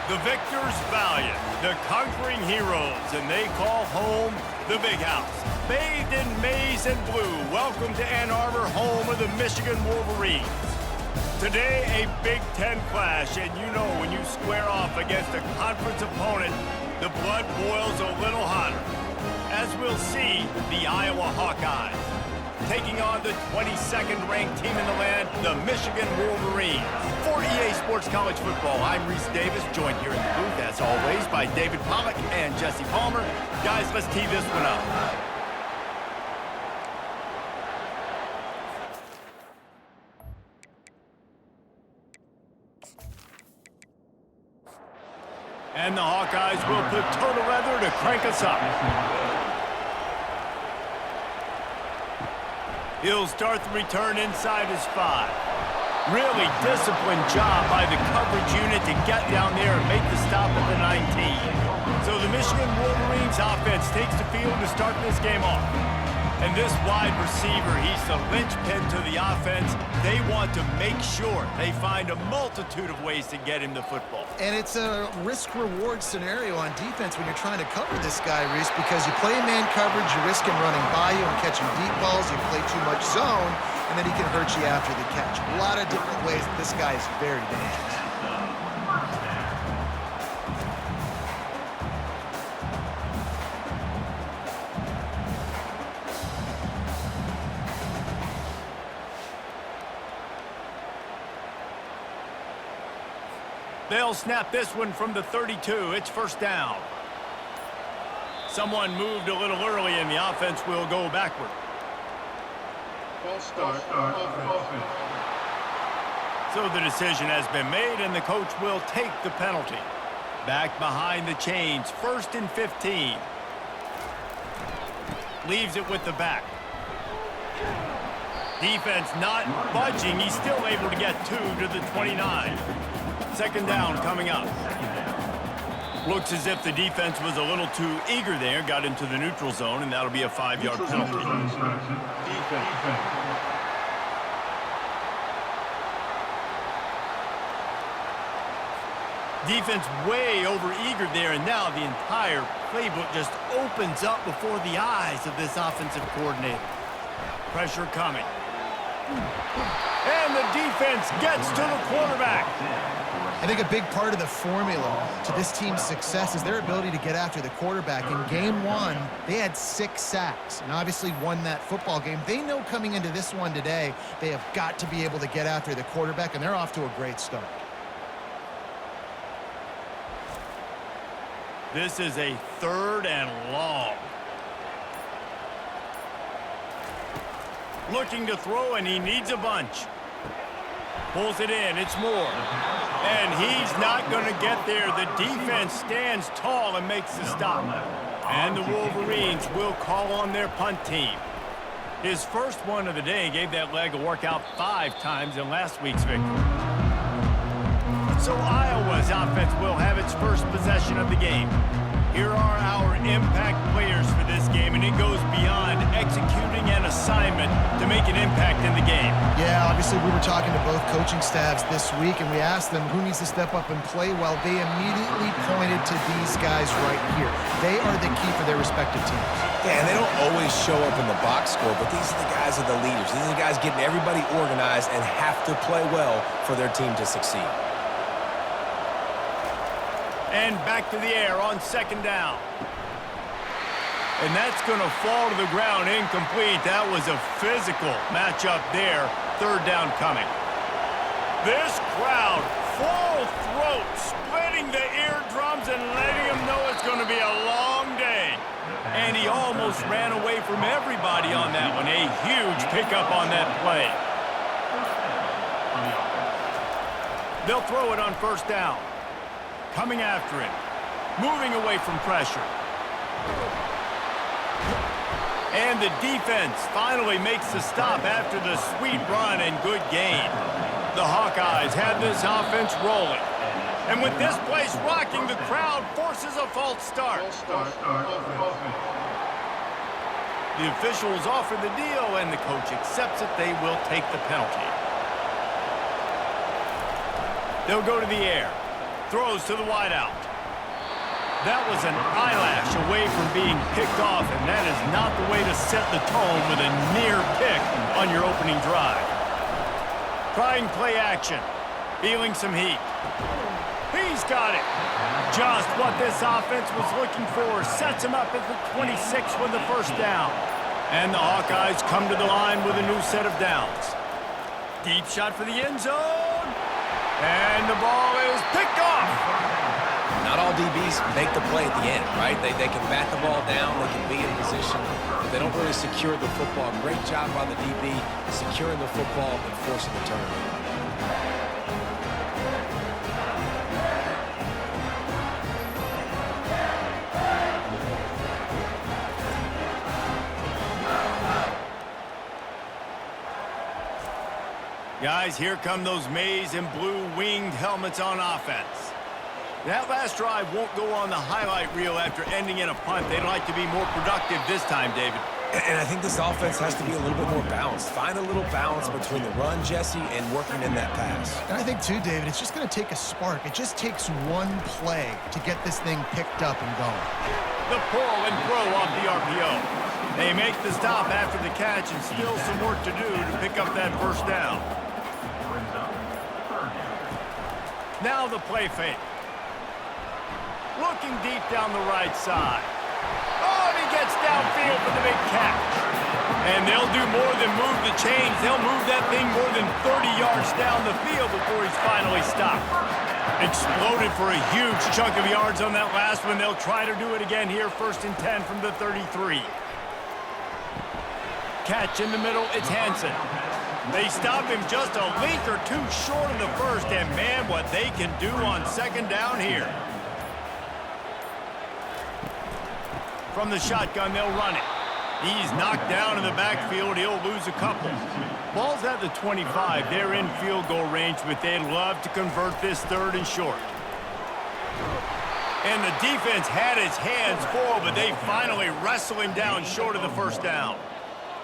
The victors valiant, the conquering heroes, and they call home the Big House. Bathed in maize and blue, welcome to Ann Arbor, home of the Michigan Wolverines. Today, a Big Ten clash, and you know when you square off against a conference opponent, the blood boils a little hotter. As we'll see, the Iowa Hawkeyes taking on the 22nd ranked team in the land, the Michigan Wolverines. For EA Sports College Football, I'm Reese Davis, joined here in the booth, as always, by David Pollack and Jesse Palmer. Guys, let's tee this one up. And the Hawkeyes will put total leather to crank us up. He'll start the return inside his 5. Really disciplined job by the coverage unit to get down there and make the stop at the 19. So the Michigan Wolverines offense takes the field to start this game off. And this wide receiver, he's the linchpin to the offense. They want to make sure they find a multitude of ways to get him the football. And it's a risk-reward scenario on defense when you're trying to cover this guy, Reese, because you play man coverage, you risk him running by you and catching deep balls. You play too much zone, and then he can hurt you after the catch. A lot of different ways that this guy is very dangerous. They'll snap this one from the 32. It's first down. Someone moved a little early, and the offense will go backward. False start. Offense. So the decision has been made, and the coach will take the penalty. Back behind the chains, 1st and 15. Leaves it with the back. Defense not budging. He's still able to get 2 to the 29. Second down coming up. Looks as if the defense was a little too eager there, got into the neutral zone, and that'll be a 5-yard penalty. Defense way over eager there, and now the entire playbook just opens up before the eyes of this offensive coordinator. Pressure coming. And the defense gets to the quarterback. I think a big part of the formula to this team's success is their ability to get after the quarterback. In game 1, they had 6 sacks and obviously won that football game. They know coming into this one today, they have got to be able to get after the quarterback, and they're off to a great start. This is a 3rd and long. Looking to throw, and he needs a bunch. Pulls it in, it's Moore. And he's not going to get there. The defense stands tall and makes the stop. And the Wolverines will call on their punt team. His first one of the day gave that leg a workout 5 times in last week's victory. So Iowa's offense will have its first possession of the game. Here are our impact players for this game, and it goes beyond executing an assignment to make an impact in the game. Yeah, obviously we were talking to both coaching staffs this week, and we asked them who needs to step up and play well. They immediately pointed to these guys right here. They are the key for their respective teams. Yeah, and they don't always show up in the box score, but these are the guys that are the leaders. These are the guys getting everybody organized and have to play well for their team to succeed. And back to the air on 2nd down. And that's going to fall to the ground incomplete. That was a physical matchup there. 3rd down coming. This crowd, full throat, splitting the eardrums and letting them know it's going to be a long day. And he almost ran away from everybody on that one. A huge pickup on that play. They'll throw it on 1st down. Coming after him, moving away from pressure. And the defense finally makes the stop after the sweet run and good gain. The Hawkeyes have this offense rolling. And with this place rocking, the crowd forces a false start. The officials offer the deal, and the coach accepts it. They will take the penalty. They'll go to the air. Throws to the wideout. That was an eyelash away from being picked off, and that is not the way to set the tone with a near pick on your opening drive. Trying play action. Feeling some heat. He's got it. Just what this offense was looking for. Sets him up at the 26 with the first down. And the Hawkeyes come to the line with a new set of downs. Deep shot for the end zone. And the ball is picked off. Not all DBs make the play at the end, right? They can bat the ball down, they can be in position, but they don't really secure the football. Great job by the DB securing the football and forcing the turnover. Guys, here come those maize and blue winged helmets on offense. That last drive won't go on the highlight reel after ending in a punt. They'd like to be more productive this time, David. And I think this offense has to be a little bit more balanced. Find a little balance between the run, Jesse, and working in that pass. And I think, too, David, it's just going to take a spark. It just takes one play to get this thing picked up and going. The pull and throw off the RPO. They make the stop after the catch and still some work to do to pick up that first down. Now the play fake. Looking deep down the right side. Oh, and he gets downfield for the big catch. And they'll do more than move the chains. They'll move that thing more than 30 yards down the field before he's finally stopped. Exploded for a huge chunk of yards on that last one. They'll try to do it again here, 1st and 10 from the 33. Catch in the middle, it's Hansen. They stop him just a link or two short of the first, and man, what they can do on second down here. From the shotgun, they'll run it. He's knocked down in the backfield. He'll lose a couple. Ball's at the 25. They're in field goal range, but they'd love to convert this 3rd and short. And the defense had its hands full, but they finally wrestle him down short of the first down.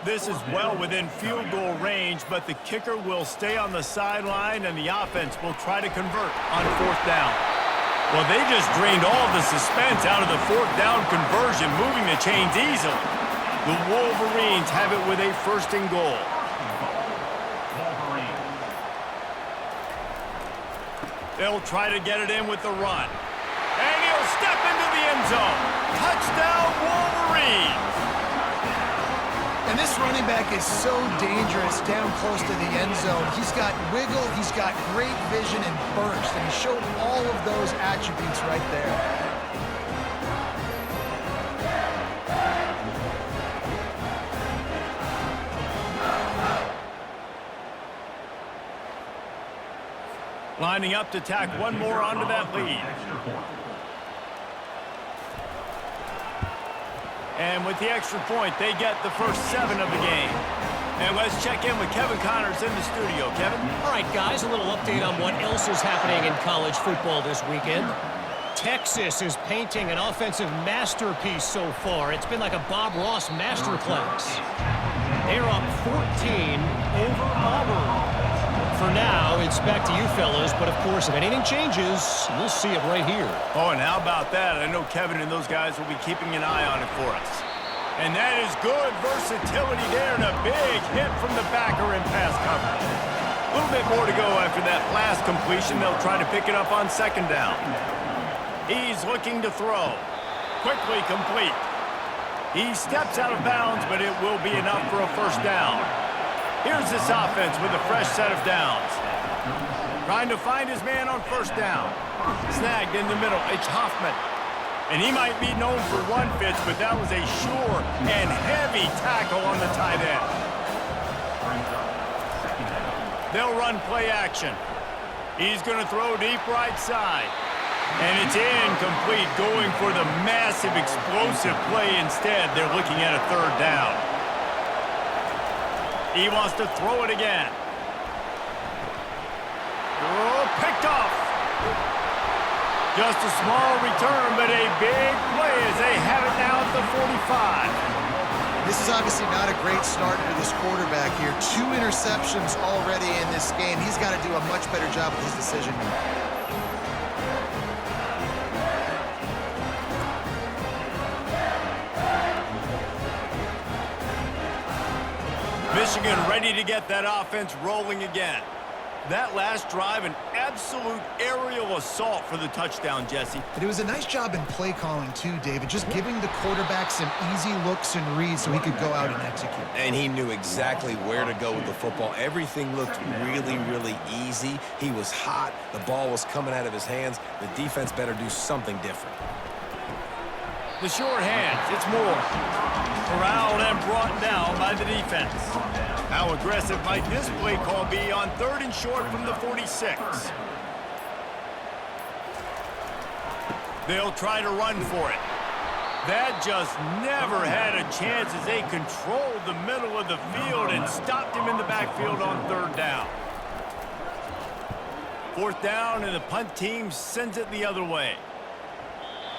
This is well within field goal range, but the kicker will stay on the sideline, and the offense will try to convert on 4th down. Well, they just drained all the suspense out of the 4th down conversion, moving the chains easily. The Wolverines have it with a 1st and goal. They'll try to get it in with the run. And he'll step into the end zone. Touchdown, Wolverines! And this running back is so dangerous down close to the end zone. He's got wiggle, he's got great vision and burst, and he showed all of those attributes right there. Lining up to tack one more onto that lead. And with the extra point, they get the first 7 of the game. And let's check in with Kevin Connors in the studio. Kevin? All right, guys, a little update on what else is happening in college football this weekend. Texas is painting an offensive masterpiece so far. It's been like a Bob Ross masterclass. They're up 14 over Auburn. For now, it's back to you fellas, but of course, if anything changes, you'll see it right here. Oh, and how about that? I know Kevin and those guys will be keeping an eye on it for us. And that is good versatility there, and a big hit from the backer in pass coverage. A little bit more to go after that last completion. They'll try to pick it up on 2nd down. He's looking to throw. Quickly complete. He steps out of bounds, but it will be enough for a 1st down. Here's this offense with a fresh set of downs. Trying to find his man on 1st down. Snagged in the middle. It's Hoffman. And he might be known for run fits, but that was a sure and heavy tackle on the tight end. They'll run play action. He's going to throw deep right side. And it's incomplete, going for the massive explosive play instead. They're looking at a 3rd down. He wants to throw it again. Oh, picked off. Just a small return, but a big play as they have it now at the 45. This is obviously not a great start for this quarterback here. 2 interceptions already in this game. He's got to do a much better job with his decision. Michigan ready to get that offense rolling again. That last drive, an absolute aerial assault for the touchdown, Jesse. But it was a nice job in play calling too, David, just giving the quarterback some easy looks and reads so he could go out and execute. And he knew exactly where to go with the football. Everything looked really, really easy. He was hot. The ball was coming out of his hands. The defense better do something different. The short hands, it's Moore. Corralled and brought down by the defense. How aggressive might this play call be on 3rd and short from the 46? They'll try to run for it. That just never had a chance as they controlled the middle of the field and stopped him in the backfield on 3rd down. 4th down, and the punt team sends it the other way.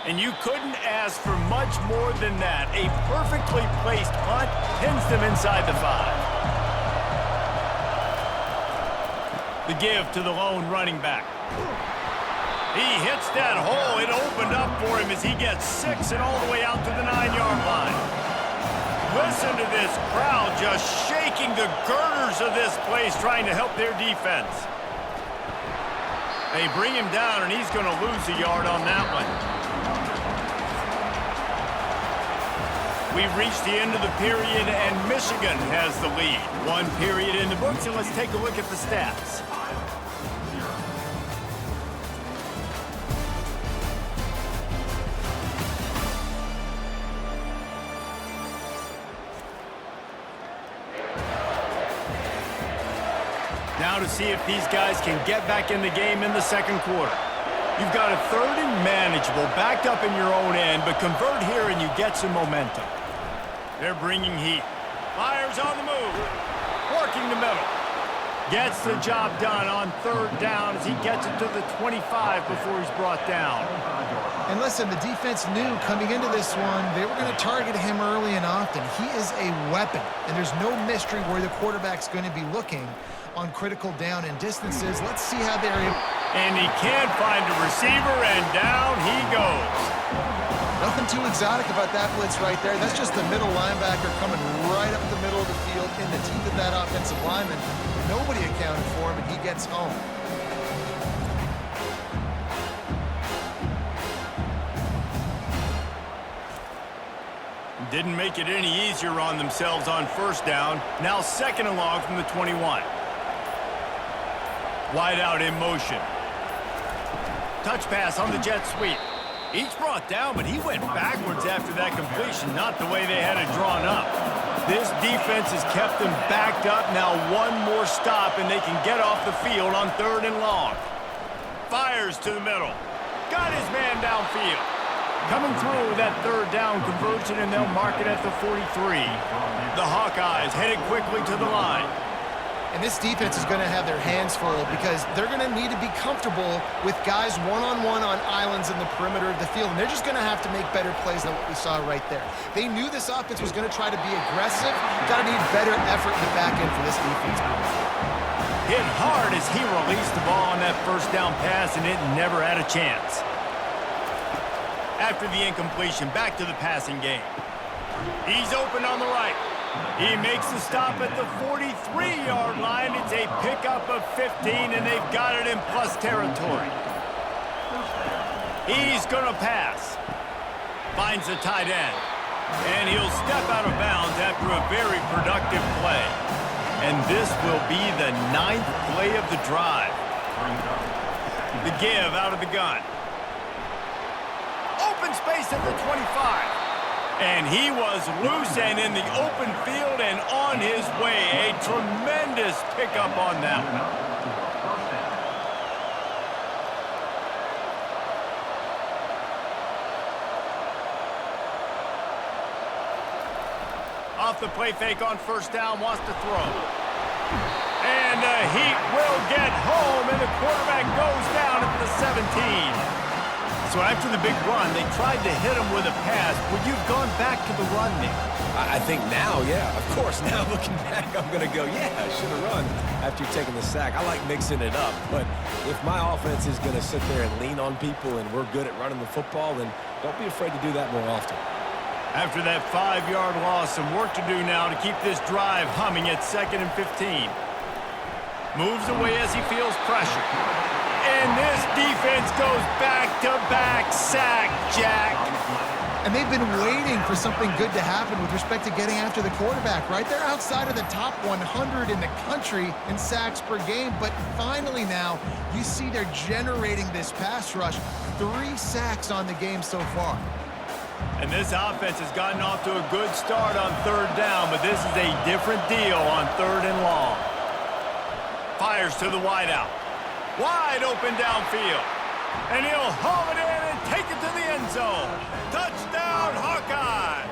And you couldn't ask for much more than that. A perfectly placed punt pins them inside the 5. The give to the lone running back. He hits that hole. It opened up for him as he gets 6 and all the way out to the 9-yard line. Listen to this crowd just shaking the girders of this place trying to help their defense. They bring him down, and he's going to lose a yard on that one. We've reached the end of the period, and Michigan has the lead. 1 period in the books, and let's take a look at the stats. Now to see if these guys can get back in the game in the 2nd quarter. You've got a 3rd and manageable, backed up in your own end, but convert here and you get some momentum. They're bringing heat. Fires on the move. Working the middle. Gets the job done on 3rd down as he gets it to the 25 before he's brought down. And listen, the defense knew coming into this one, they were going to target him early and often. He is a weapon, and there's no mystery where the quarterback's going to be looking on critical down and distances. Let's see how they're able. And he can't find a receiver, and down he goes. Nothing too exotic about that blitz right there. That's just the middle linebacker coming right up the middle of the field in the teeth of that offensive lineman. Nobody accounted for him, and he gets home. Didn't make it any easier on themselves on 1st down. Now 2nd and long from the 21. Wide out in motion. Touch pass on the jet sweep. Each brought down, but he went backwards after that completion, not the way they had it drawn up. This defense has kept them backed up. Now 1 more stop, and they can get off the field on 3rd and long. Fires to the middle. Got his man downfield. Coming through with that 3rd down conversion, and they'll mark it at the 43. The Hawkeyes headed quickly to the line. And this defense is going to have their hands full because they're going to need to be comfortable with guys one-on-one on islands in the perimeter of the field. And they're just going to have to make better plays than what we saw right there. They knew this offense was going to try to be aggressive. Got to need better effort in the back end for this defense. Hit hard as he released the ball on that 1st down pass, and it never had a chance. After the incompletion, back to the passing game. He's open on the right. He makes the stop at the 43-yard line. It's a pickup of 15, and they've got it in plus territory. He's going to pass. Finds the tight end. And he'll step out of bounds after a very productive play. And this will be the 9th play of the drive. The give out of the gun. Open space at the 25. And he was loose and in the open field and on his way. A tremendous pickup on that one. Off the play fake on 1st down, wants to throw. And the heat will get home, and the quarterback goes down at the 17. So after the big run, they tried to hit him with a pass. Would you have gone back to the run there? I think now, yeah, of course. Now looking back, I'm going to go, yeah, I should have run after taking the sack. I like mixing it up, but if my offense is going to sit there and lean on people and we're good at running the football, then don't be afraid to do that more often. After that 5-yard loss, some work to do now to keep this drive humming at 2nd and 15. Moves away as he feels pressure. And this defense goes back-to-back sack, Jack. And they've been waiting for something good to happen with respect to getting after the quarterback, right? They're outside of the top 100 in the country in sacks per game, but finally now you see they're generating this pass rush. 3 sacks on the game so far. And this offense has gotten off to a good start on 3rd down, but this is a different deal on 3rd and long. Fires to the wideout. Wide open downfield. And he'll haul it in and take it to the end zone. Touchdown, Hawkeyes!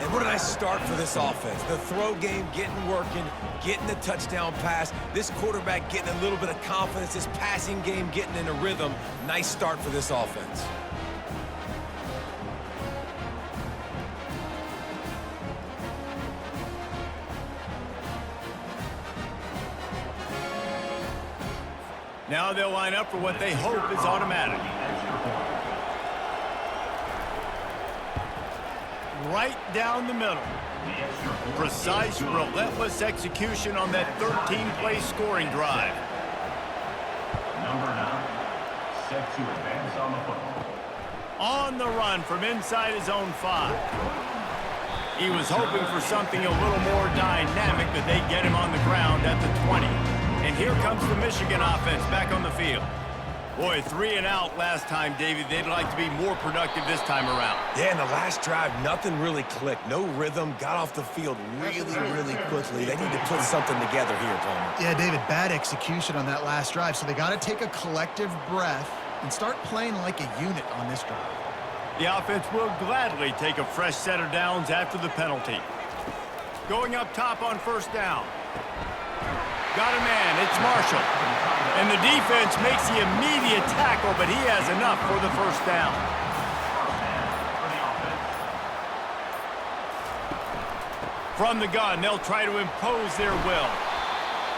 And what a nice start for this offense. The throw game getting working, getting the touchdown pass. This quarterback getting a little bit of confidence. This passing game getting in a rhythm. Nice start for this offense. Now they'll line up for what they hope is automatic. Right down the middle. Precise, relentless execution on that 13-play scoring drive. Number 9, set to advance on the football. On the run from inside his own 5. He was hoping for something a little more dynamic, but they get him on the ground at the 20. And here comes the Michigan offense back on the field. Boy, 3 and out last time, David. They'd like to be more productive this time around. Yeah, in the last drive, nothing really clicked. No rhythm, got off the field really quickly. They need to put something together here, Palmer. Yeah, David, bad execution on that last drive, so they got to take a collective breath and start playing like a unit on this drive. The offense will gladly take a fresh set of downs after the penalty. Going up top on 1st down. Got a man, it's Marshall. And the defense makes the immediate tackle, but he has enough for the 1st down. From the gun, they'll try to impose their will.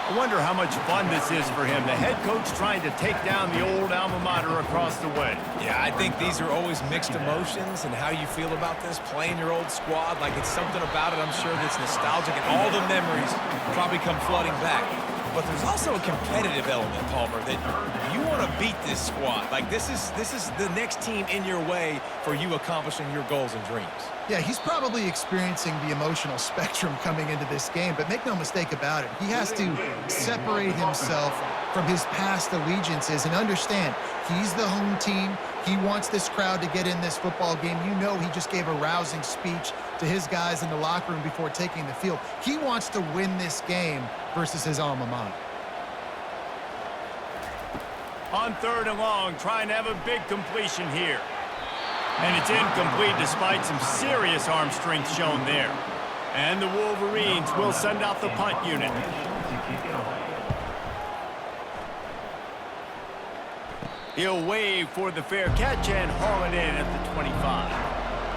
I wonder how much fun this is for him. The head coach trying to take down the old alma mater across the way. Yeah, I think these are always mixed emotions, and how you feel about this, playing your old squad, like it's something about it, I'm sure, that's nostalgic, and all the memories probably come flooding back. But there's also a competitive element, Palmer, that you want to beat this squad. Like, this is the next team in your way for you accomplishing your goals and dreams. Yeah, he's probably experiencing the emotional spectrum coming into this game, but make no mistake about it, he has to separate himself from his past allegiances and understand he's the home team. He wants this crowd to get in this football game. You know, he just gave a rousing speech to his guys in the locker room before taking the field. He wants to win this game versus his alma mater. On 3rd and long, trying to have a big completion here. And it's incomplete despite some serious arm strength shown there. And the Wolverines will send out the punt unit. He'll wave for the fair catch and haul it in at the 25.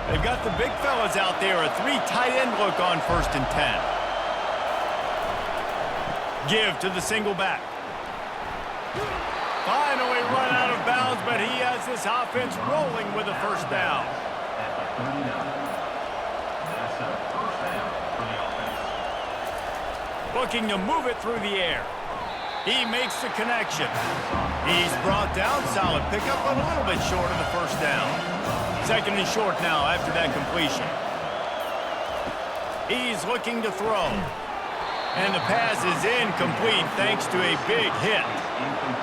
They've got the big fellas out there, a 3 tight end look on 1st and 10. Give to the single back. Finally run out of bounds, but he has this offense rolling with a 1st down. That's a 1st down for the offense. Looking to move it through the air. He makes the connection. He's brought down, solid pickup, but a little bit short of the 1st down. 2nd and short now after that completion. He's looking to throw. And the pass is incomplete thanks to a big hit.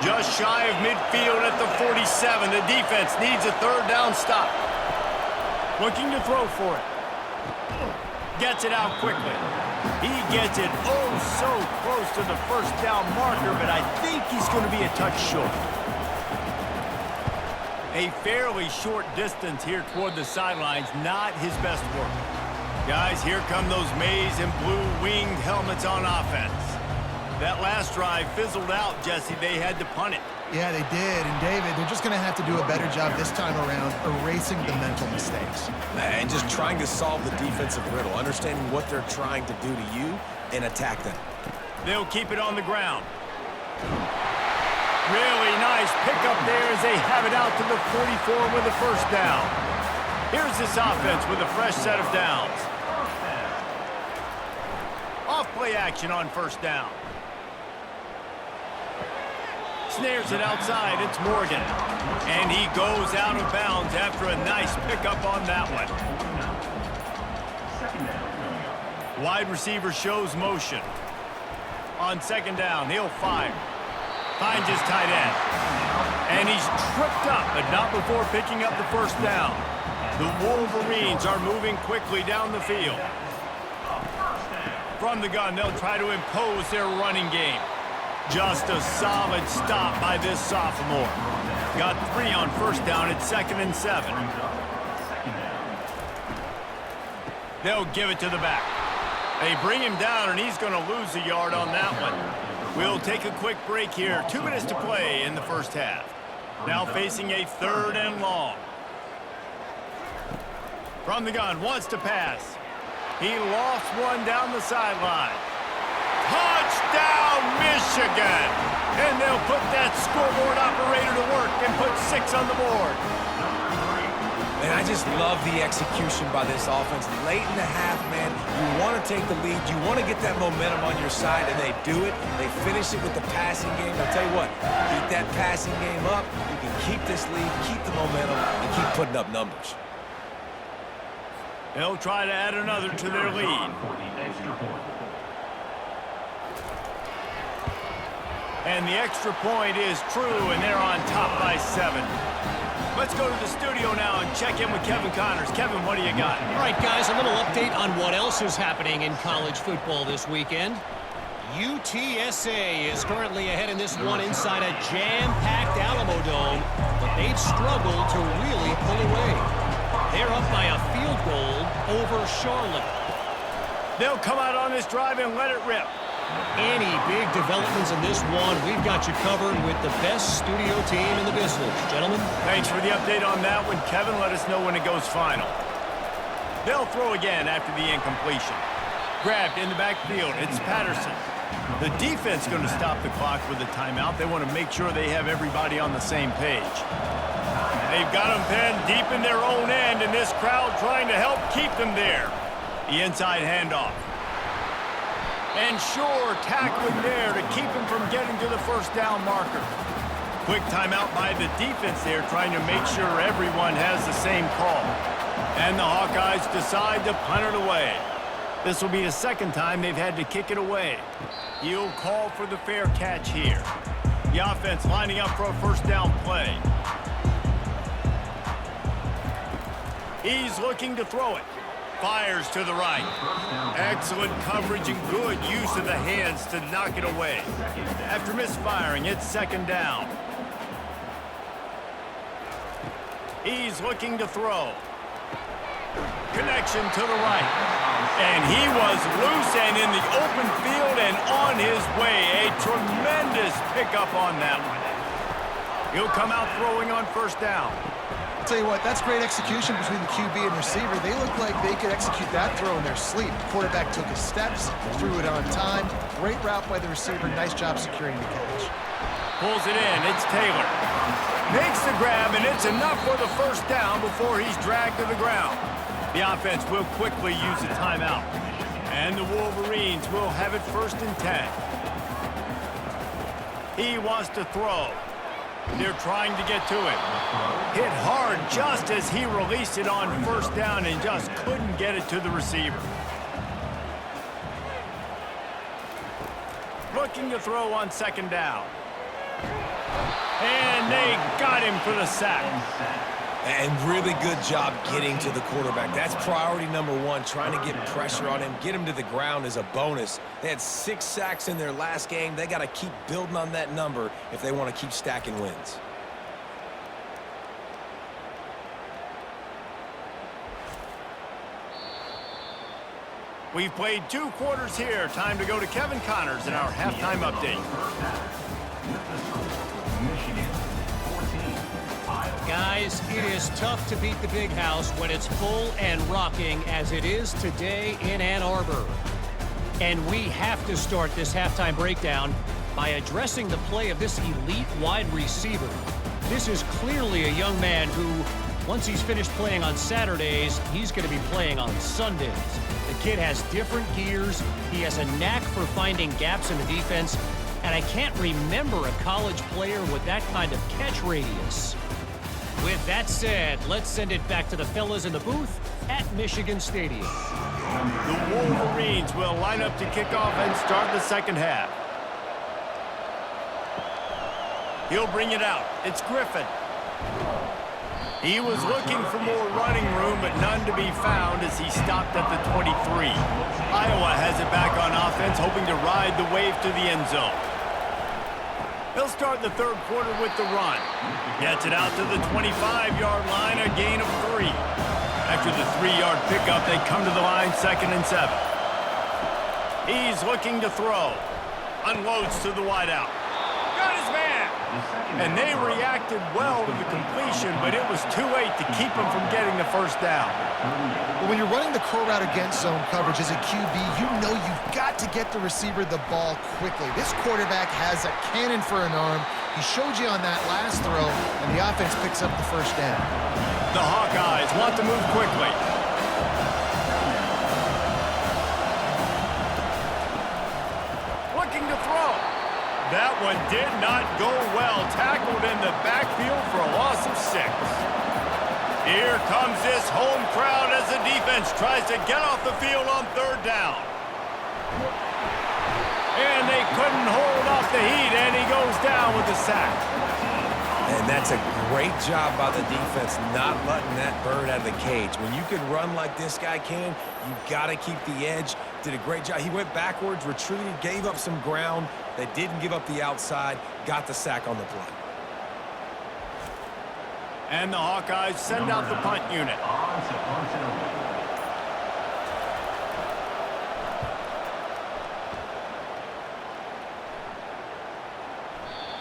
Just shy of midfield at the 47. The defense needs a 3rd down stop. Looking to throw for it. Gets it out quickly. He gets it oh so close to the 1st down marker, but I think he's going to be a touch short. A fairly short distance here toward the sidelines, not his best work. Guys, here come those maize and blue winged helmets on offense. That last drive fizzled out, Jesse. They had to punt it. Yeah, they did. And, David, they're just going to have to do a better job this time around erasing the mental mistakes. And just trying to solve the defensive riddle, understanding what they're trying to do to you and attack them. They'll keep it on the ground. Really nice pickup there as they have it out to the 44 with the 1st down. Here's this offense with a fresh set of downs. Off-play action on first down. Snares it outside. It's Morgan. And he goes out of bounds after a nice pickup on that one. Wide receiver shows motion. On second down, he'll fire. Finds his tight end. And he's tripped up, but not before picking up the first down. The Wolverines are moving quickly down the field. From the gun, they'll try to impose their running game. Just a solid stop by this sophomore. Got 3 on first down at 2nd and 7. They'll give it to the back. They bring him down, and he's going to lose a yard on that one. We'll take a quick break here. 2 minutes to play in the first half. Now facing a 3rd and long. From the gun, wants to pass. He lost one down the sideline. Touchdown, Michigan! And they'll put that scoreboard operator to work and put 6 on the board. And I just love the execution by this offense. Late in the half, man, you want to take the lead. You want to get that momentum on your side, and they do it. They finish it with the passing game. I'll tell you what, keep that passing game up. You can keep this lead, keep the momentum, and keep putting up numbers. They'll try to add another to their lead. And the extra point is true, and they're on top by 7. Let's go to the studio now and check in with Kevin Connors. Kevin, what do you got? All right, guys, a little update on what else is happening in college football this weekend. UTSA is currently ahead in this one inside a jam-packed Alamo Dome, but they've struggled to really pull away. They're up by a field goal over Charlotte. They'll come out on this drive and let it rip. Any big developments in this one, we've got you covered with the best studio team in the business. Gentlemen. Thanks for the update on that one, Kevin. Let us know when it goes final. They'll throw again after the incompletion. Grabbed in the backfield. It's Patterson. The defense going to stop the clock with a timeout. They want to make sure they have everybody on the same page. They've got them pinned deep in their own end, and this crowd trying to help keep them there. The inside handoff. And sure, tackling there to keep him from getting to the first down marker. Quick timeout by the defense there, trying to make sure everyone has the same call. And the Hawkeyes decide to punt it away. This will be the 2nd time they've had to kick it away. He'll call for the fair catch here. The offense lining up for a first down play. He's looking to throw it. Fires to the right. Excellent coverage and good use of the hands to knock it away. After misfiring, it's 2nd down. He's looking to throw. Connection to the right. And he was loose and in the open field and on his way. A tremendous pickup on that one. He'll come out throwing on first down. I'll tell you what, that's great execution between the QB and receiver. They look like they could execute that throw in their sleep. The quarterback took his steps, threw it on time. Great route by the receiver. Nice job securing the catch. Pulls it in. It's Taylor. Makes the grab, and it's enough for the first down before he's dragged to the ground. The offense will quickly use a timeout. And the Wolverines will have it 1st and 10. He wants to throw. They're trying to get to it. Hit hard just as he released it on first down and just couldn't get it to the receiver. Looking to throw on 2nd down. And they got him for the sack. And really good job getting to the quarterback. That's priority number 1, trying to get pressure on him. Get him to the ground is a bonus. They had 6 sacks in their last game. They got to keep building on that number if they want to keep stacking wins. We've played 2 quarters here. Time to go to Kevin Connors in our halftime update. Guys, it is tough to beat the Big House when it's full and rocking as it is today in Ann Arbor. And we have to start this halftime breakdown by addressing the play of this elite wide receiver. This is clearly a young man who Once he's finished playing on Saturdays, he's going to be playing on Sundays. The kid has different gears. He has a knack for finding gaps in the defense. And I can't remember a college player with that kind of catch radius. With that said, let's send it back to the fellas in the booth at Michigan Stadium. The Wolverines will line up to kick off and start the second half. He'll bring it out. It's Griffin. He was looking for more running room, but none to be found as he stopped at the 23. Iowa has it back on offense, hoping to ride the wave to the end zone. He'll start the third quarter with the run. Gets it out to the 25-yard line, a gain of 3. After the 3-yard pickup, they come to the line 2nd and 7. He's looking to throw. Unloads to the wideout. Got his man. And they reacted well to the completion, but it was too late to keep him from getting the first down. Well, when you're running the curl route against zone coverage as a QB, you know you've got to get the receiver the ball quickly. This quarterback has a cannon for an arm. He showed you on that last throw, and the offense picks up the first down. The Hawkeyes want to move quickly. Looking to throw. That one did not go well. Tackled in the backfield for a loss of 6. Here comes this home crowd as the defense tries to get off the field on 3rd down. And they couldn't hold off the heat, and he goes down with a sack. And that's a great job by the defense, not letting that bird out of the cage. When you can run like this guy can, you've got to keep the edge. Did a great job. He went backwards, retreated, gave up some ground. They didn't give up the outside, got the sack on the play. And the Hawkeyes send out the punt unit.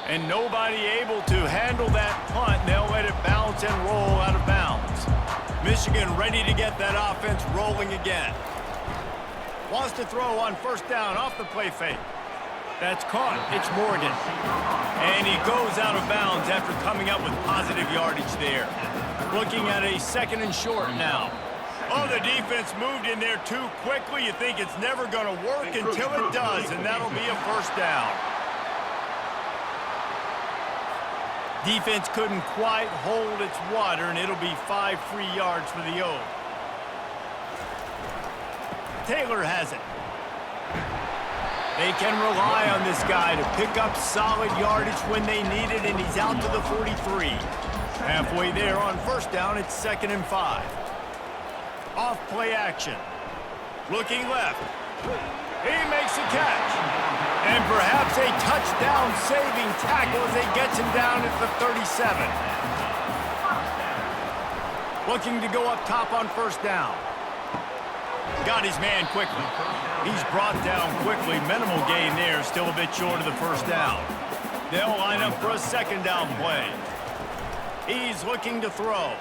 And nobody able to handle that punt. They'll let it bounce and roll out of bounds. Michigan ready to get that offense rolling again. Wants to throw on 1st down off the play fake. That's caught. It's Morgan. And he goes out of bounds after coming up with positive yardage there. Looking at a 2nd and short now. Oh, the defense moved in there too quickly. You think it's never going to work until it does, and that'll be a 1st down. Defense couldn't quite hold its water, and it'll be 5 free yards for the Oak. Taylor has it. They can rely on this guy to pick up solid yardage when they need it, and he's out to the 43. Halfway there on 1st down, it's 2nd and 5. Off play action. Looking left. He makes a catch. And perhaps a touchdown-saving tackle as they gets him down at the 37. Looking to go up top on 1st down. Got his man quickly. He's brought down quickly. Minimal gain there, still a bit short of the 1st down. They'll line up for a 2nd down play. He's looking to throw.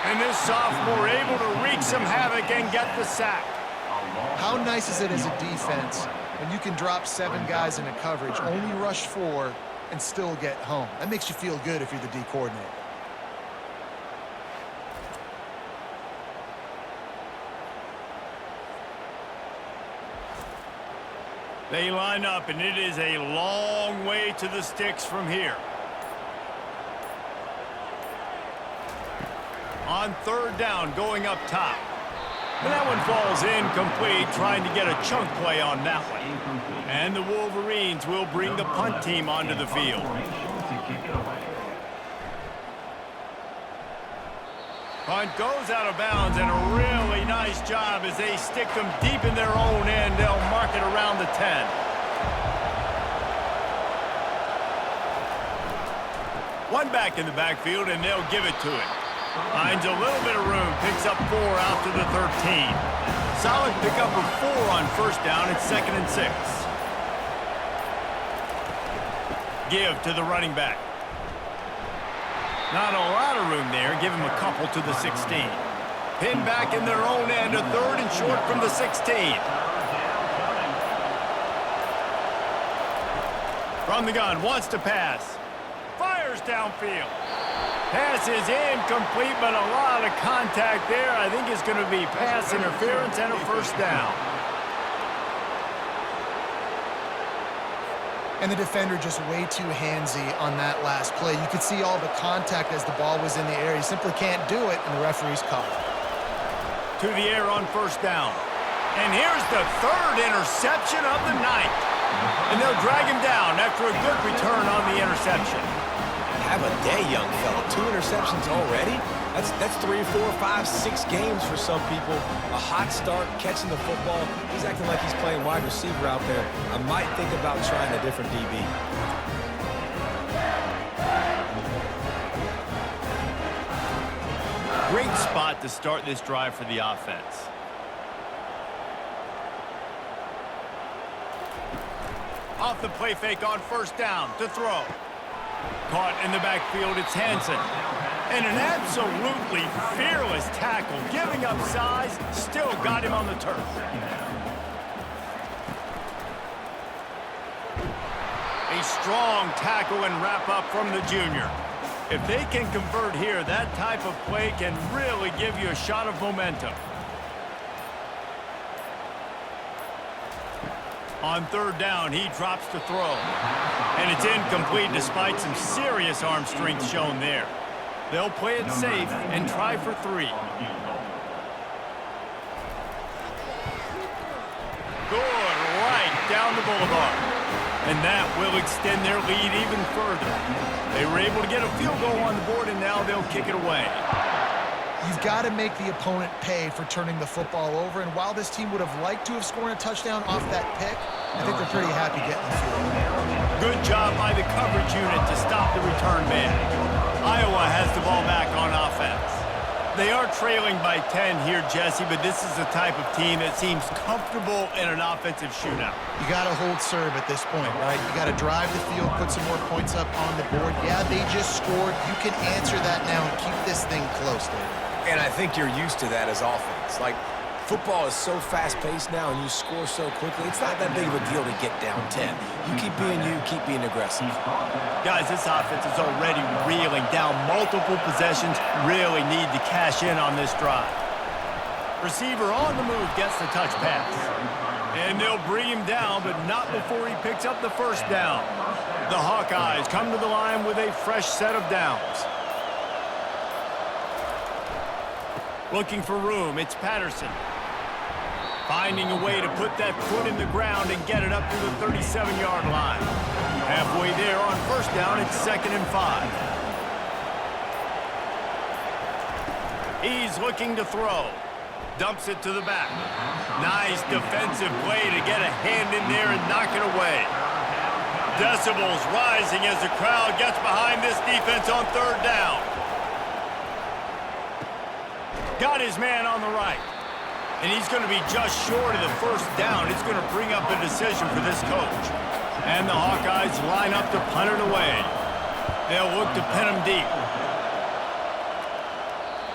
And this sophomore able to wreak some havoc and get the sack. How nice is it as a defense when you can drop 7 guys into coverage, only rush 4, and still get home? That makes you feel good if you're the D coordinator. They line up, and it is a long way to the sticks from here. On 3rd down, going up top. And that one falls incomplete, trying to get a chunk play on that one. And the Wolverines will bring the punt team onto the field. Punt goes out of bounds, and a really nice job as they stick them deep in their own end. They'll mark it around the 10. One back in the backfield, and they'll give it to it. Finds a little bit of room, picks up 4 out to the 13. Solid pickup of 4 on 1st down. It's 2nd and 6. Give to the running back. Not a lot of room there. Give him a couple to the 16. Pinned back in their own end, a 3rd and short from the 16. From the gun, wants to pass. Fires downfield. Pass is incomplete, but a lot of contact there. I think it's going to be pass interference and a first down. And the defender just way too handsy on that last play. You could see all the contact as the ball was in the air. He simply can't do it, and the referee's caught. To the air on first down. And here's the third interception of the night. And they'll drag him down after a good return on the interception. Have a day, young fella. 2 interceptions already? That's 3, 4, 5, 6 games for some people. A hot start, catching the football. He's acting like he's playing wide receiver out there. I might think about trying a different DB. Great spot to start this drive for the offense. Off the play fake on first down to throw. Caught in the backfield, it's Hansen. And an absolutely fearless tackle, giving up size, still got him on the turf. A strong tackle and wrap up from the junior. If they can convert here, that type of play can really give you a shot of momentum. On third down, he drops to throw. And it's incomplete despite some serious arm strength shown there. They'll play it safe and try for 3. Good, right down the boulevard. And that will extend their lead even further. They were able to get a field goal on the board, and now they'll kick it away. You've got to make the opponent pay for turning the football over, and while this team would have liked to have scored a touchdown off that pick, I think they're pretty happy getting the field. Good job by the coverage unit to stop the return man. Iowa has the ball back on offense. They are trailing by 10 here, Jesse, but this is the type of team that seems comfortable in an offensive shootout. You got to hold serve at this point, right? You got to drive the field, put some more points up on the board. Yeah, they just scored. You can answer that now and keep this thing close, David. And I think you're used to that as offense. Like, football is so fast-paced now and you score so quickly, it's not that big of a deal to get down 10. You keep being aggressive. Guys, this offense is already reeling down multiple possessions, really need to cash in on this drive. Receiver on the move gets the touch pass. And they'll bring him down, but not before he picks up the first down. The Hawkeyes come to the line with a fresh set of downs. Looking for room, it's Patterson. Finding a way to put that foot in the ground and get it up to the 37-yard line. Halfway there on first down, it's 2nd and 5. He's looking to throw. Dumps it to the back. Nice defensive play to get a hand in there and knock it away. Decibels rising as the crowd gets behind this defense on third down. Got his man on the right. And he's going to be just short of the first down. It's going to bring up a decision for this coach. And the Hawkeyes line up to punt it away. They'll look to pin him deep.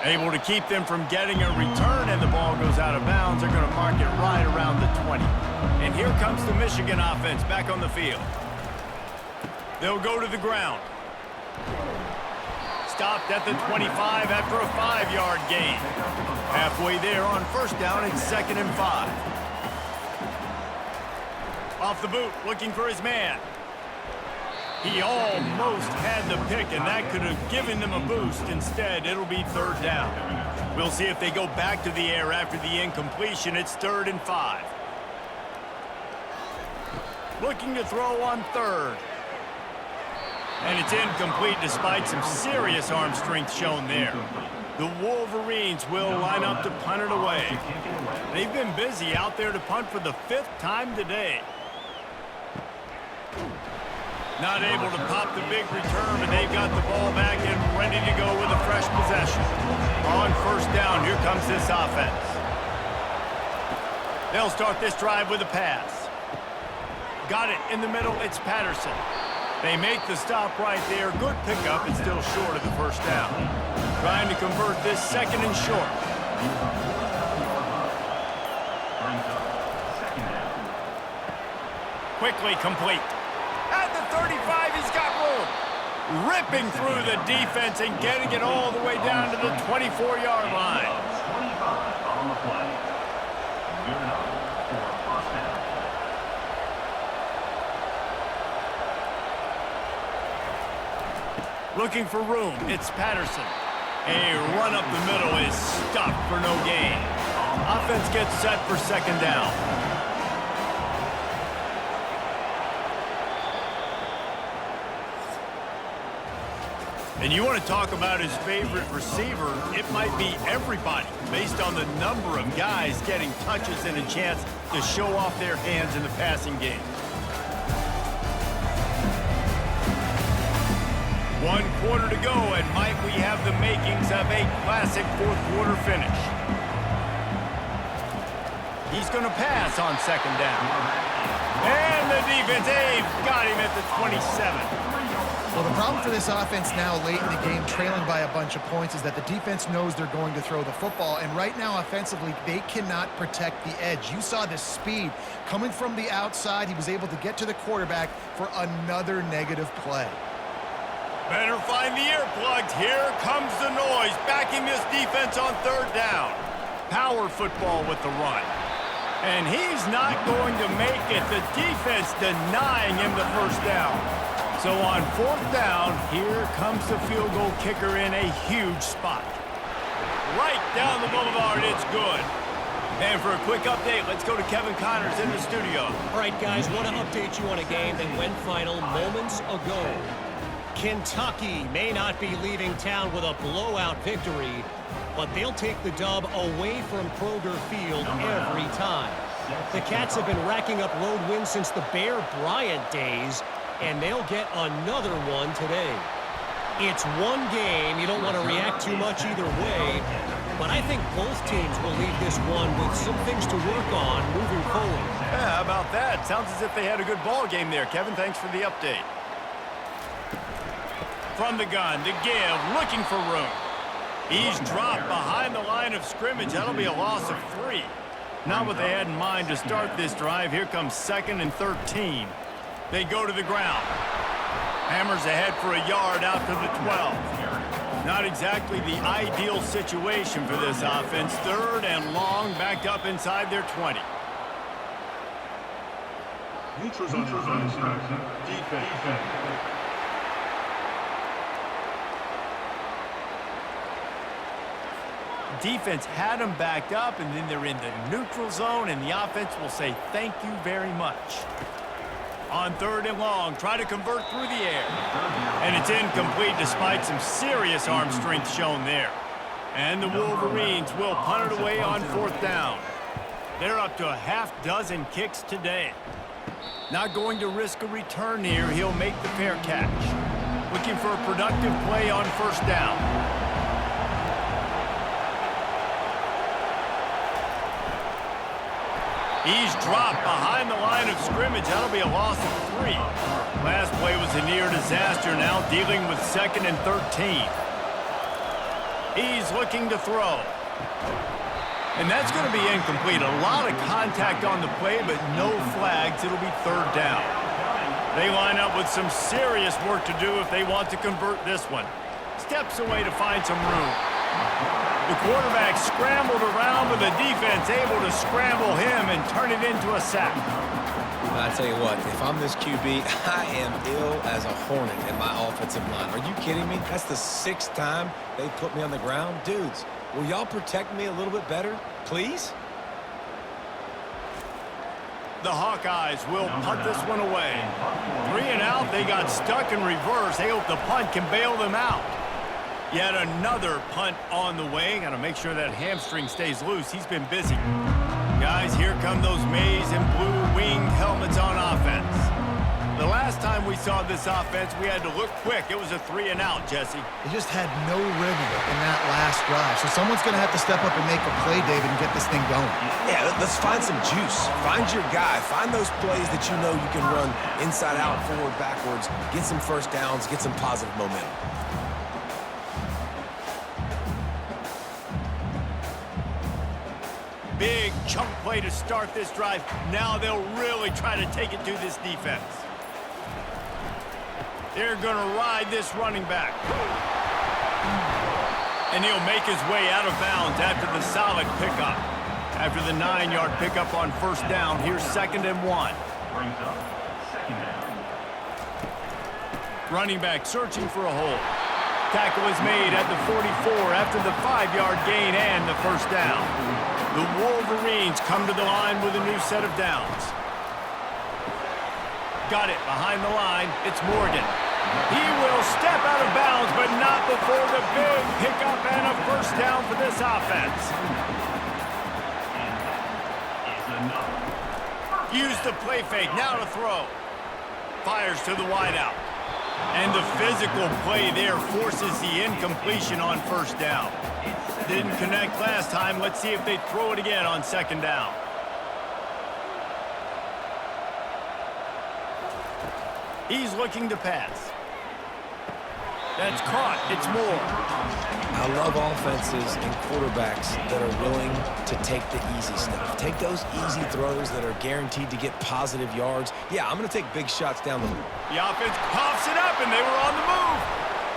Able to keep them from getting a return, and the ball goes out of bounds. They're going to mark it right around the 20. And here comes the Michigan offense back on the field. They'll go to the ground. Stopped at the 25 after a 5-yard gain. Halfway there on first down, it's 2nd and 5. Off the boot, looking for his man. He almost had the pick, and that could have given them a boost. Instead, it'll be third down. We'll see if they go back to the air after the incompletion. It's 3rd and 5. Looking to throw on third. And it's incomplete despite some serious arm strength shown there. The Wolverines will line up to punt it away. They've been busy out there to punt for the 5th time today. Not able to pop the big return, but they've got the ball back and ready to go with a fresh possession. On first down, here comes this offense. They'll start this drive with a pass. Got it in the middle, it's Patterson. They make the stop right there. Good pickup, it's still short of the first down. Trying to convert this 2nd and short. Quickly complete. At the 35, he's got room. ripping through the defense and getting it all the way down to the 24-yard line. 25 on the play. Good enough for a first down. Looking for room, it's Patterson. A run up the middle is stuffed for no gain. Offense gets set for second down. And you want to talk about his favorite receiver, it might be everybody, based on the number of guys getting touches and a chance to show off their hands in the passing game. 1 quarter to go, and might we have the makings of a classic fourth-quarter finish. He's going to pass on second down. And the defense, they've got him at the 27. Well, the problem for this offense now late in the game, trailing by a bunch of points, is that the defense knows they're going to throw the football. And right now, offensively, they cannot protect the edge. You saw the speed coming from the outside. He was able to get to the quarterback for another negative play. Better find the earplugs. Here comes the noise, backing this defense on third down. Power football with the run. And he's not going to make it. The defense denying him the first down. So on fourth down, here comes the field goal kicker in a huge spot. Right down the boulevard, it's good. And for a quick update, let's go to Kevin Connors in the studio. All right, guys, want to update you on a game that went final moments ago. Kentucky may not be leaving town with a blowout victory, but they'll take the dub away from Kroger Field every time. The Cats have been racking up road wins since the Bear Bryant days, and they'll get another one today. It's one game. You don't want to react too much either way, but I think both teams will leave this one with some things to work on moving forward. Yeah, how about that? Sounds as if they had a good ball game there. Kevin, thanks for the update. From the gun to give, looking for room. He's dropped behind the line of scrimmage. That'll be a loss of 3. Not what they had in mind to start this drive. Here comes 2nd and 13. They go to the ground. Hammers ahead for a yard out to the 12. Not exactly the ideal situation for this offense. 3rd and long, backed up inside their 20. Defense. Defense had them backed up, and then they're in the neutral zone, and the offense will say thank you very much. On 3rd and long, try to convert through the air. And it's incomplete despite some serious arm strength shown there. And the Wolverines will punt it away on 4th down. They're up to a half-dozen kicks today. Not going to risk a return here. He'll make the fair catch. Looking for a productive play on 1st down. He's dropped behind the line of scrimmage. That'll be a loss of 3. Last play was a near disaster, now dealing with 2nd and 13. He's looking to throw. And that's going to be incomplete. A lot of contact on the play, but no flags. It'll be 3rd down. They line up with some serious work to do if they want to convert this one. Steps away to find some room. The quarterback scrambled around, but the defense able to scramble him and turn it into a sack. I tell you what, if I'm this QB, I am ill as a hornet in my offensive line. Are you kidding me? That's the 6th time they put me on the ground. Dudes, will y'all protect me a little bit better, please? The Hawkeyes will punt this one away. 3 and out, they got stuck in reverse. They hope the punt can bail them out. Yet another punt on the way. Got to make sure that hamstring stays loose. He's been busy. Guys, here come those maize and blue winged helmets on offense. The last time we saw this offense, we had to look quick. It was a 3 and out, Jesse. They just had no rhythm in that last drive. So someone's going to have to step up and make a play, David, and get this thing going. Yeah, let's find some juice. Find your guy. Find those plays that you know you can run inside out, forward, backwards. Get some first downs. Get some positive momentum. Big chunk play to start this drive. Now they'll really try to take it to this defense. They're going to ride this running back. And he'll make his way out of bounds after the solid pickup. After the 9-yard pickup on first down, here's 2nd and 1. Brings up 2nd down. Running back searching for a hole. Tackle is made at the 44 after the 5-yard gain and the first down. The Wolverines come to the line with a new set of downs. Got it behind the line. It's Morgan. He will step out of bounds, but not before the big pickup and a first down for this offense. Use the play fake. Now to throw. Fires to the wideout. And the physical play there forces the incompletion on first down. Didn't connect last time. Let's see if they throw it again on 2nd down. He's looking to pass. That's caught. It's Moore. I love offenses and quarterbacks that are willing to take the easy stuff. Take those easy throws that are guaranteed to get positive yards. Yeah, I'm going to take big shots down the field. The offense coughs it up, and they were on the move.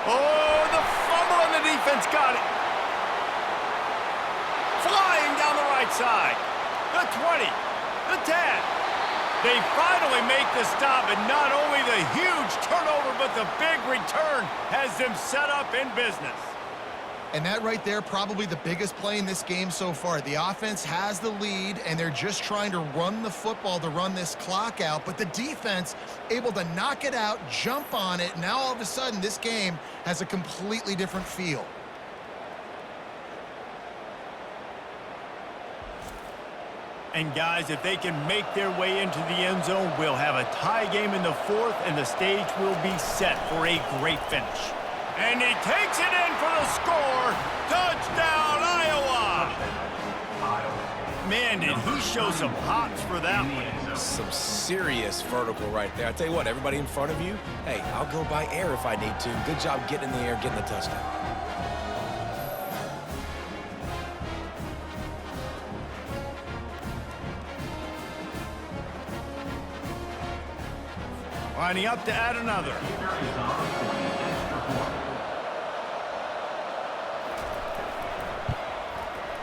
Oh, the fumble on the defense got it. Flying down the right side. The 20. The 10. They finally make the stop, and not only the huge turnover, but the big return has them set up in business. And that right there, probably the biggest play in this game so far. The offense has the lead, and they're just trying to run the football to run this clock out. But the defense able to knock it out, jump on it. Now all of a sudden, this game has a completely different feel. And guys, if they can make their way into the end zone, we'll have a tie game in the 4th, and the stage will be set for a great finish. And he takes it in for the score. Touchdown, Iowa! Man, did he show some hops for that one. Some serious vertical right there. I tell you what, everybody in front of you, hey, I'll go by air if I need to. Good job getting in the air, getting the touchdown. Lining up to add another.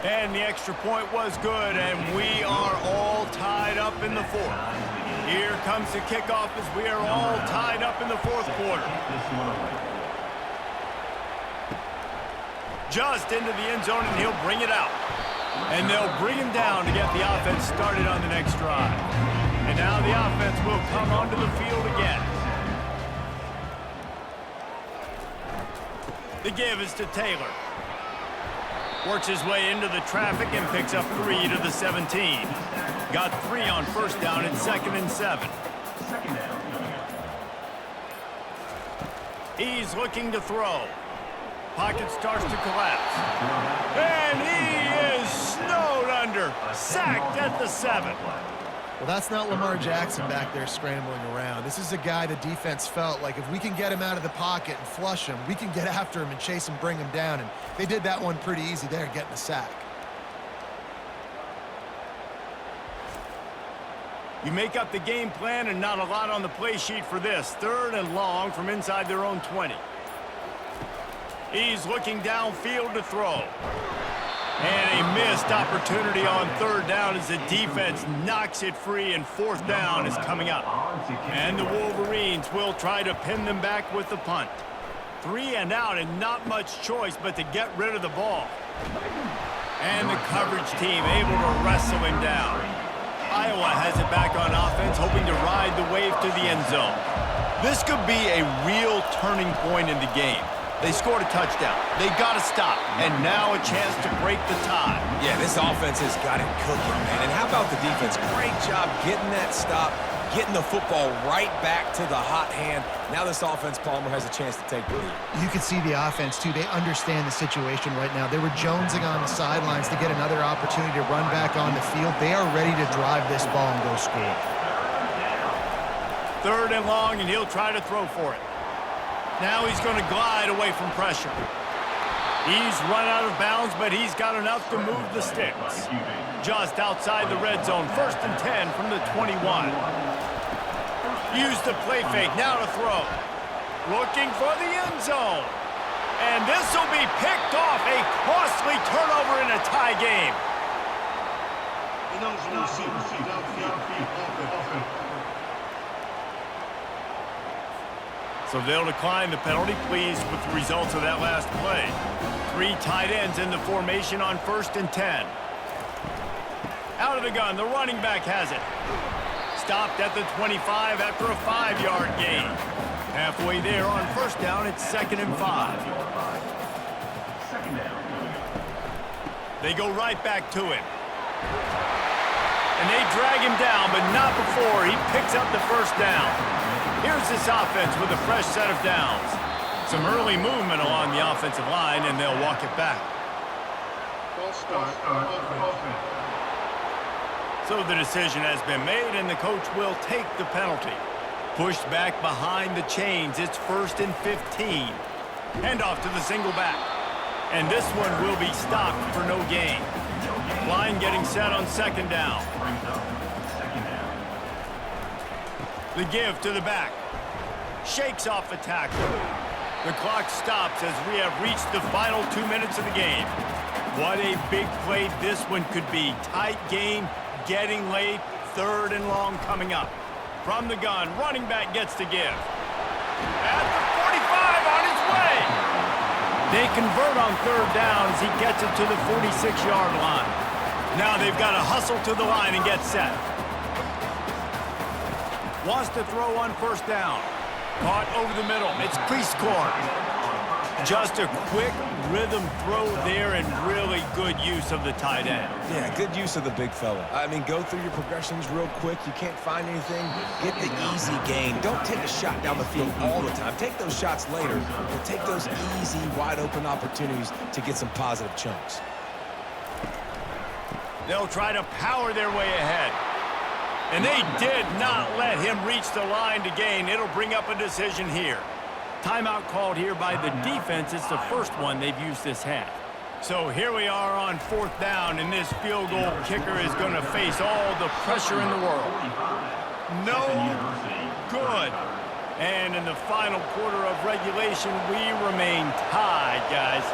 And the extra point was good, and we are all tied up in the 4th. Here comes the kickoff as we are all tied up in the 4th quarter. Just into the end zone, and he'll bring it out. And they'll bring him down to get the offense started on the next drive. And now the offense will come onto the field again. The give is to Taylor. Works his way into the traffic and picks up 3 to the 17. Got 3 on first down and 2nd and 7. He's looking to throw. Pocket starts to collapse. And he is snowed under. Sacked at the 7. Well, that's not Lamar Jackson back there scrambling around. This is a guy the defense felt like if we can get him out of the pocket and flush him, we can get after him and chase him, bring him down. And they did that one pretty easy there, getting the sack. You make up the game plan and not a lot on the play sheet for this. 3rd and long from inside their own 20. He's looking downfield to throw. And a missed opportunity on 3rd down as the defense knocks it free, and 4th down is coming up. And the Wolverines will try to pin them back with the punt. 3 and out, and not much choice but to get rid of the ball. And the coverage team able to wrestle him down. Iowa has it back on offense, hoping to ride the wave to the end zone. This could be a real turning point in the game. They scored a touchdown. They got to stop. And now a chance to break the tie. Yeah, this offense has got it cooking, man. And how about the defense? Great job getting that stop, getting the football right back to the hot hand. Now this offense, Palmer, has a chance to take the lead. You can see the offense, too. They understand the situation right now. They were jonesing on the sidelines to get another opportunity to run back on the field. They are ready to drive this ball and go score. 3rd and long, and he'll try to throw for it. Now he's going to glide away from pressure. He's run out of bounds, but he's got enough to move the sticks. Just outside the red zone, 1st and 10 from the 21. Use the play fake, now to throw. looking for the end zone. And this will be picked off, a costly turnover in a tie game. So they'll decline the penalty, pleased with the results of that last play. 3 tight ends in the formation on 1st and 10. Out of the gun, the running back has it. Stopped at the 25 after a 5-yard gain. Halfway there on 1st down, it's 2nd and 5. They go right back to him. And they drag him down, but not before he picks up the 1st down. Here's this offense with a fresh set of downs. Some early movement along the offensive line, and they'll walk it back. So the decision has been made, and the coach will take the penalty. Pushed back behind the chains. It's 1st and 15. Hand off to the single back. And this one will be stopped for no gain. Line getting set on 2nd down. The give to the back. Shakes off the tackle. The clock stops as we have reached the final 2 minutes of the game. What a big play this one could be. Tight game, getting late, 3rd and long coming up. From the gun, running back gets to give. At the 45 on his way. They convert on 3rd down as he gets it to the 46-yard line. Now they've got to hustle to the line and get set. Wants to throw on 1st down. Caught over the middle. It's crease court. Just a quick rhythm throw there and really good use of the tight end. Yeah, good use of the big fella. I mean, go through your progressions real quick. You can't find anything. Get the easy gain. Don't take a shot down the field all the time. Take those shots later, but take those easy, wide-open opportunities to get some positive chunks. They'll try to power their way ahead. And they did not let him reach the line to gain. It'll bring up a decision here. Timeout called here by the defense. It's the first one they've used this half. So here we are on 4th down, and this field goal kicker is going to face all the pressure in the world. No good. And in the final quarter of regulation, we remain tied, guys.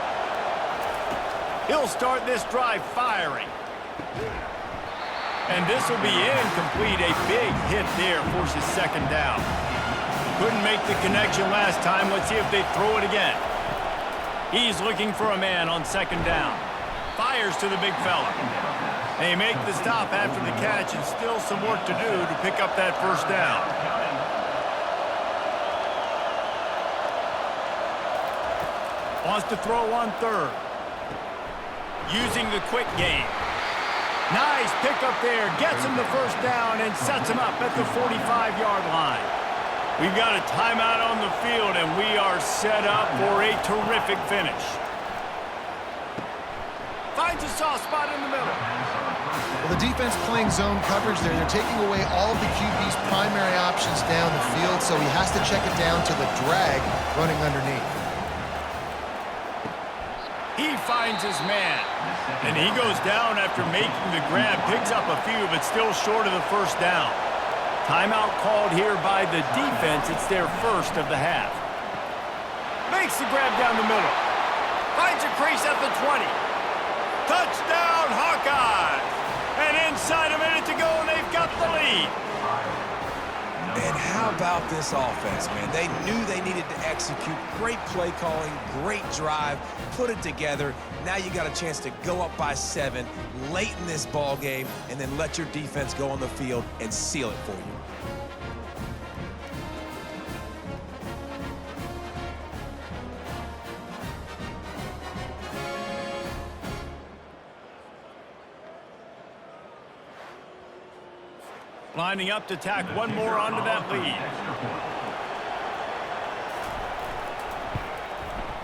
He'll start this drive firing. And this will be incomplete. A big hit there forces 2nd down. Couldn't make the connection last time. Let's see if they throw it again. He's looking for a man on 2nd down. Fires to the big fella. They make the stop after the catch, and still some work to do to pick up that 1st down. Wants to throw on 3rd. Using the quick game. Nice pickup there. Gets him the 1st down and sets him up at the 45-yard line. We've got a timeout on the field, and we are set up for a terrific finish. Finds a soft spot in the middle. Well, the defense playing zone coverage there. They're taking away all of the QB's primary options down the field, so he has to check it down to the drag running underneath. He finds his man, and he goes down after making the grab. Picks up a few, but still short of the 1st down. Timeout called here by the defense. It's their first of the half. Makes the grab down the middle. Finds a crease at the 20. Touchdown, Hawkeyes! And inside a minute to go, and they've got the lead. And how about this offense, man? They knew they needed to execute. Great play calling, great drive, put it together. Now you got a chance to go up by 7 late in this ball game, and then let your defense go on the field and seal it for you. Lining up to tack one more onto that lead.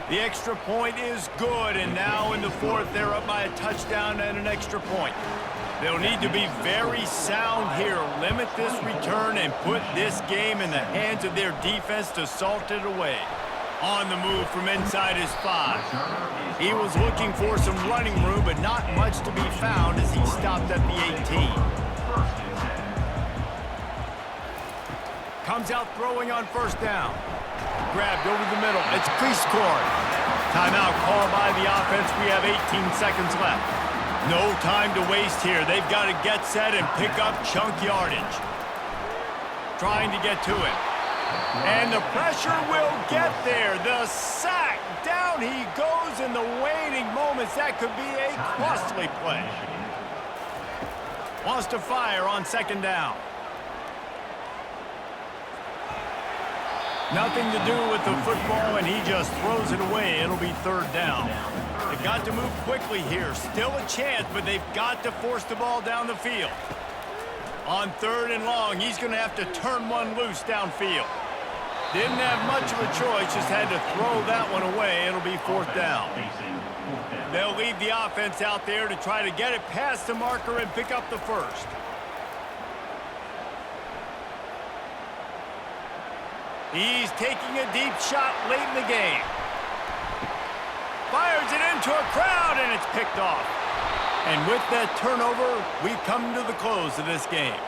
The extra point is good, and now in the 4th, they're up by a touchdown and an extra point. They'll need to be very sound here, limit this return, and put this game in the hands of their defense to salt it away. On the move from inside his 5. He was looking for some running room, but not much to be found as he stopped at the 18. Comes out throwing on 1st down. Grabbed over the middle. It's crease court. Timeout called by the offense. We have 18 seconds left. No time to waste here. They've got to get set and pick up chunk yardage. Trying to get to it. And the pressure will get there. The sack. Down he goes in the waning moments. That could be a costly play. Wants to fire on second down. Nothing to do with the football, and he just throws it away. It'll be third down. They've got to move quickly here. Still a chance, but they've got to force the ball down the field. On third and long, he's going to have to turn one loose downfield. Didn't have much of a choice, just had to throw that one away. It'll be fourth down. They'll leave the offense out there to try to get it past the marker and pick up the first. He's taking a deep shot late in the game. Fires it into a crowd, and it's picked off. And with that turnover, we come to the close of this game.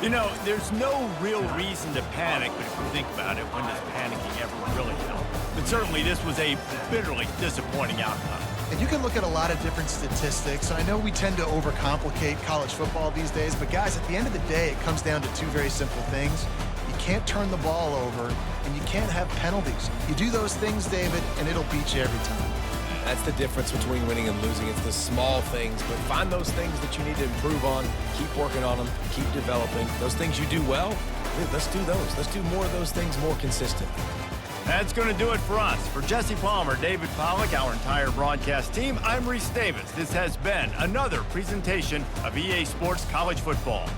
You know, there's no real reason to panic, but if you think about it, when does panicking ever really help? But certainly this was a bitterly disappointing outcome. And you can look at a lot of different statistics. I know we tend to overcomplicate college football these days, but guys, at the end of the day, it comes down to two very simple things. You can't turn the ball over, and you can't have penalties. You do those things, David, and it'll beat you every time. That's the difference between winning and losing. It's the small things, but find those things that you need to improve on. Keep working on them. Keep developing. Those things you do well, let's do those. Let's do more of those things more consistently. That's going to do it for us. For Jesse Palmer, David Pollack, our entire broadcast team, I'm Reese Davis. This has been another presentation of EA Sports College Football.